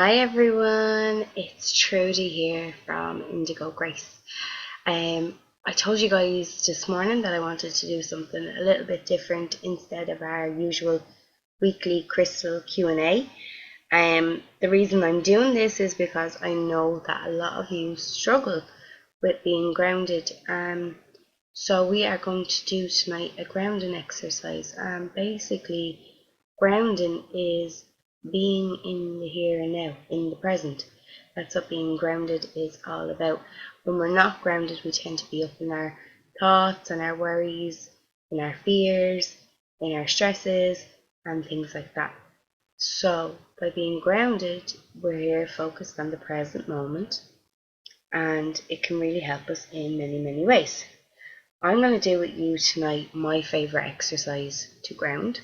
Hi everyone, it's Trudy here from Indigo Grace. I told you guys this morning that I wanted to do something a little bit different instead of our usual weekly crystal Q&A. The reason I'm doing this is because I know that a lot of you struggle with being grounded. So we are going to do tonight a grounding exercise. Basically, grounding is being in the here and now, in the present. That's what being grounded is all about. When we're not grounded, we tend to be up in our thoughts and our worries, in our fears, in our stresses, and things like that. So, by being grounded, we're here focused on the present moment, and it can really help us in many, many ways. I'm going to do with you tonight my favourite exercise to ground.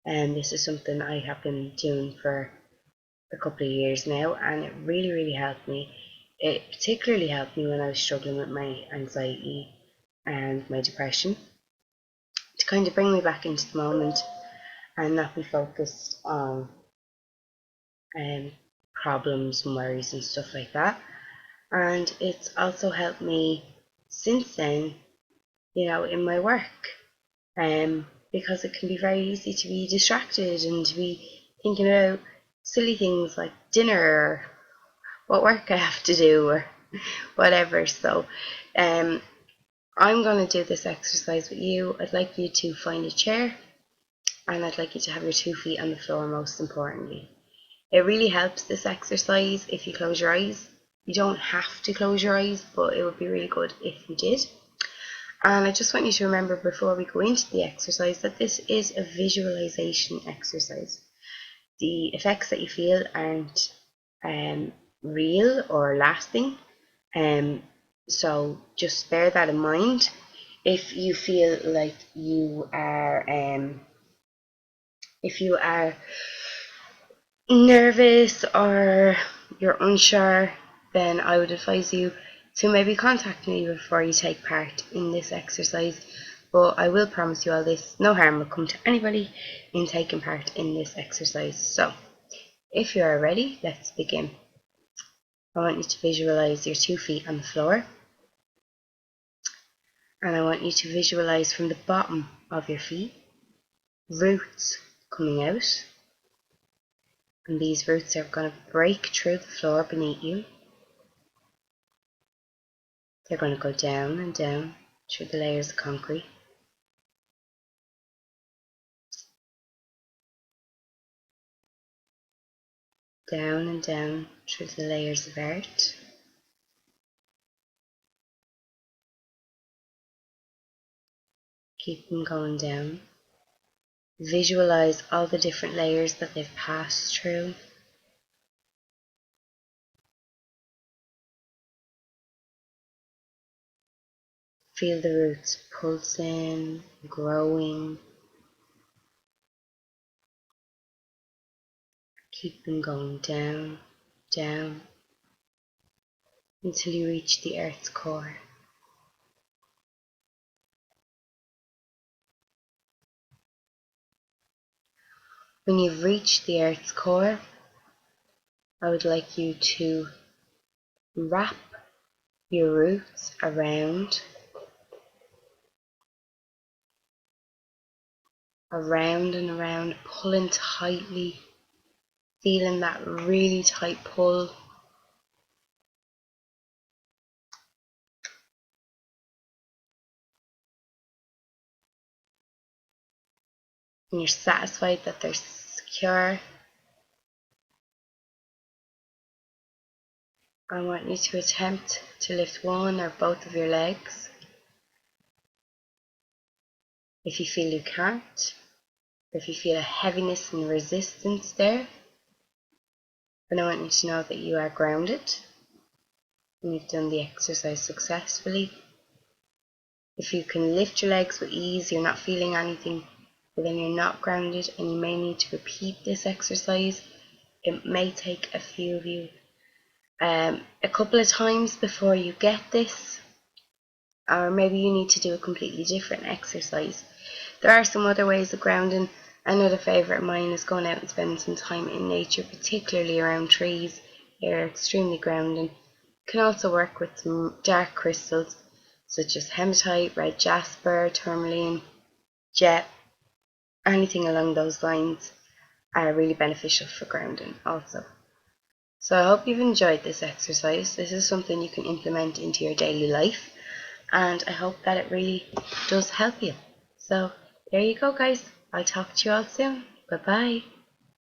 And this is something I have been doing for a couple of years now, and it really helped me. It particularly helped me when I was struggling with my anxiety and my depression, to kind of bring me back into the moment and not be focused on problems and worries and stuff like that. And it's also helped me since then, in my work. Because it can be very easy to be distracted and to be thinking about silly things like dinner or what work I have to do or whatever. So I'm going to do this exercise with you. I'd like you to find a chair, and I'd like you to have your 2 feet on the floor most importantly. It really helps, this exercise, if you close your eyes. You don't have to close your eyes, but it would be really good if you did. And I just want you to remember before we go into the exercise that this is a visualization exercise. The effects that you feel aren't real or lasting, so just bear that in mind. If you feel like if you are nervous or you're unsure, then I would advise you to maybe contact me before you take part in this exercise. But I will promise you all this, no harm will come to anybody in taking part in this exercise. So, if you are ready, let's begin. I want you to visualize your 2 feet on the floor. And I want you to visualize from the bottom of your feet, roots coming out. And these roots are going to break through the floor beneath you. They're going to go down and down through the layers of concrete. Down and down through the layers of earth. Keep them going down. Visualize all the different layers that they've passed through. Feel the roots pulsing, growing. Keep them going down, down, until you reach the earth's core. When you've reached the earth's core, I would like you to wrap your roots around and around, pulling tightly, feeling that really tight pull. And you're satisfied that they're secure. I want you to attempt to lift one or both of your legs. If you feel you can't, if you feel a heaviness and resistance there, then I want you to know that you are grounded and you've done the exercise successfully. If you can lift your legs with ease, you're not feeling anything, but then you're not grounded and you may need to repeat this exercise. It may take a few of you a couple of times before you get this, or maybe you need to do a completely different exercise. There are some other ways of grounding, Another favourite of mine is going out and spending some time in nature, particularly around trees. They're extremely grounding. You can also work with some dark crystals such as hematite, red jasper, tourmaline, jet, anything along those lines are really beneficial for grounding also. So I hope you've enjoyed this exercise. This is something you can implement into your daily life, and I hope that it really does help you. So there you go, guys. I'll talk to you all soon. Bye bye.